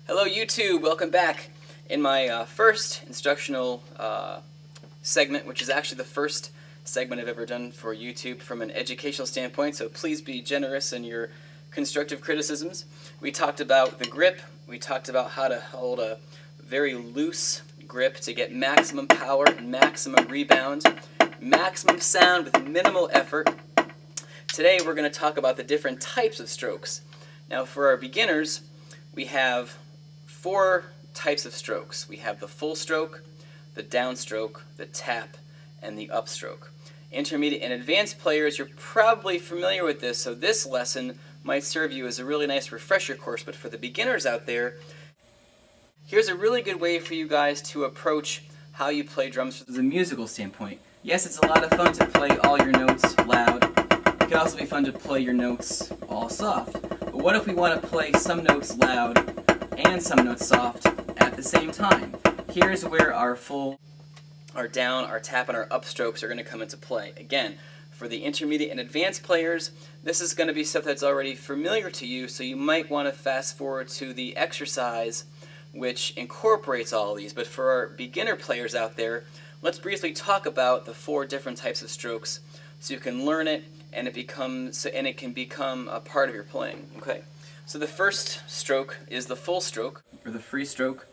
Hello YouTube, welcome back. In my first instructional segment, which is actually the first segment I've ever done for YouTube from an educational standpoint, so please be generous in your constructive criticisms. We talked about the grip, we talked about how to hold a very loose grip to get maximum power and maximum rebound, maximum sound with minimal effort. Today we're going to talk about the different types of strokes. Now for our beginners, we have 4 types of strokes. We have the full stroke, the downstroke, the tap, and the upstroke. Intermediate and advanced players, you're probably familiar with this, so this lesson might serve you as a really nice refresher course, but for the beginners out there, here's a really good way for you guys to approach how you play drums from the musical standpoint. Yes, it's a lot of fun to play all your notes loud. It can also be fun to play your notes all soft. But what if we want to play some notes loud and some notes soft at the same time? Here's where our full, our down, our tap, and our upstrokes are going to come into play. Again, for the intermediate and advanced players, this is going to be stuff that's already familiar to you, so you might want to fast forward to the exercise which incorporates all of these. But for our beginner players out there, let's briefly talk about the 4 different types of strokes so you can learn it and it can become a part of your playing. Okay? So the first stroke is the full stroke, or the free stroke.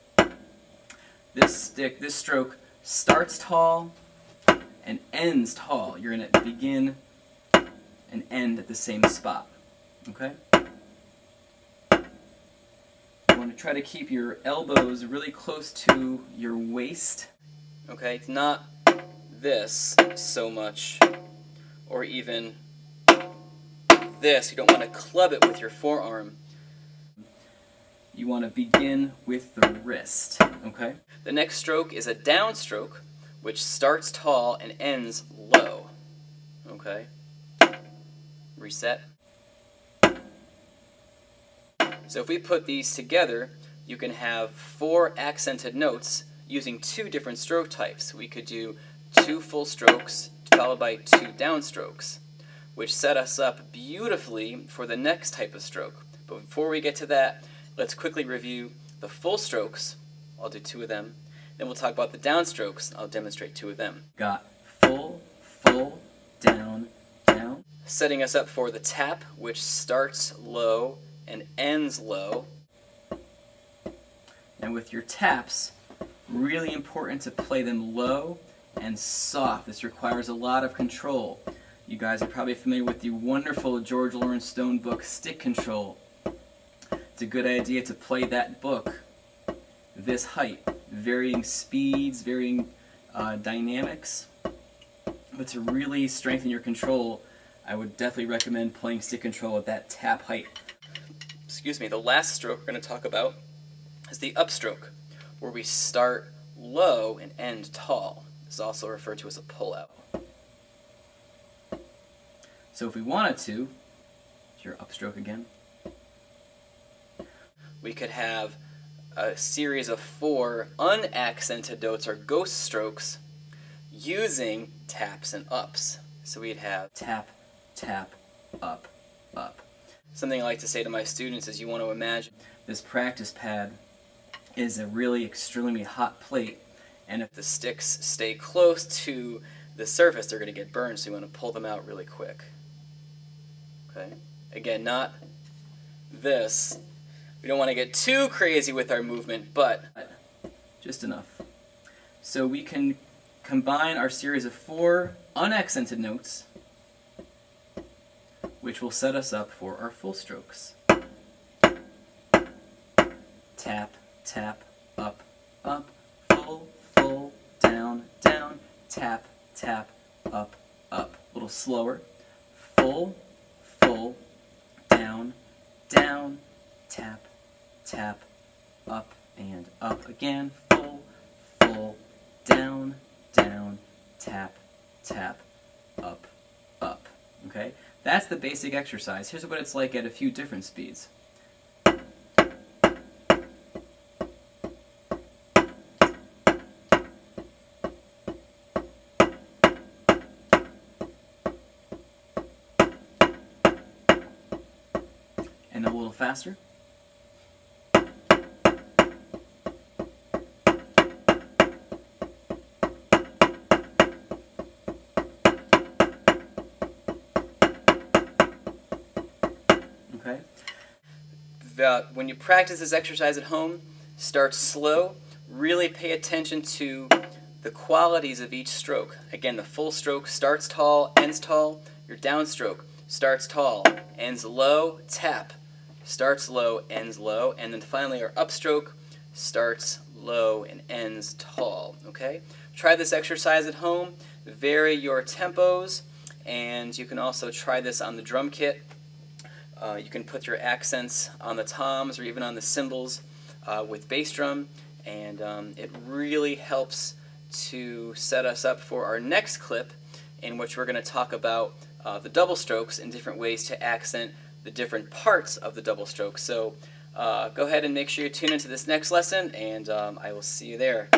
This stroke starts tall and ends tall. You're going to begin and end at the same spot. Okay? You want to try to keep your elbows really close to your waist. Okay? It's not this so much, or even this. You don't want to club it with your forearm. You want to begin with the wrist, okay? The next stroke is a downstroke, which starts tall and ends low, okay? Reset. So if we put these together, you can have 4 accented notes using 2 different stroke types. We could do 2 full strokes followed by 2 downstrokes, which set us up beautifully for the next type of stroke. But before we get to that, let's quickly review the full strokes. I'll do 2 of them. Then we'll talk about the downstrokes. I'll demonstrate 2 of them. Got full, full, down, down. Setting us up for the tap, which starts low and ends low. And with your taps, really important to play them low and soft. This requires a lot of control. You guys are probably familiar with the wonderful George Lawrence Stone book, Stick Control. It's a good idea to play that book this height, varying speeds, varying dynamics. But to really strengthen your control, I would definitely recommend playing Stick Control at that tap height. Excuse me, the last stroke we're going to talk about is the upstroke, where we start low and end tall. This is also referred to as a pull-out. So if we wanted to, your upstroke again, we could have a series of 4 unaccented notes, or ghost strokes, using taps and ups. So we'd have tap, tap, up, up. Something I like to say to my students is, you want to imagine this practice pad is a really extremely hot plate, and if the sticks stay close to the surface, they're going to get burned, so you want to pull them out really quick. Okay? Again, not this. We don't want to get too crazy with our movement, but just enough. So we can combine our series of 4 unaccented notes, which will set us up for our full strokes. Tap, tap, up, up, full, full, down, down, tap, tap, up, up. A little slower. Full, full, down, down, tap, tap, up, and up again. Full, full, down, down, tap, tap, up, up. Okay? That's the basic exercise. Here's what it's like at a few different speeds. And a little faster. Okay. When you practice this exercise at home, start slow. Really pay attention to the qualities of each stroke. Again, the full stroke starts tall, ends tall. Your downstroke starts tall, ends low, tap. Starts low, ends low. And then finally our upstroke starts low and ends tall. Okay? Try this exercise at home. Vary your tempos. And you can also try this on the drum kit. You can put your accents on the toms or even on the cymbals with bass drum. And it really helps to set us up for our next clip, in which we're going to talk about the double strokes and different ways to accent the different parts of the double stroke. So go ahead and make sure you tune into this next lesson, and I will see you there.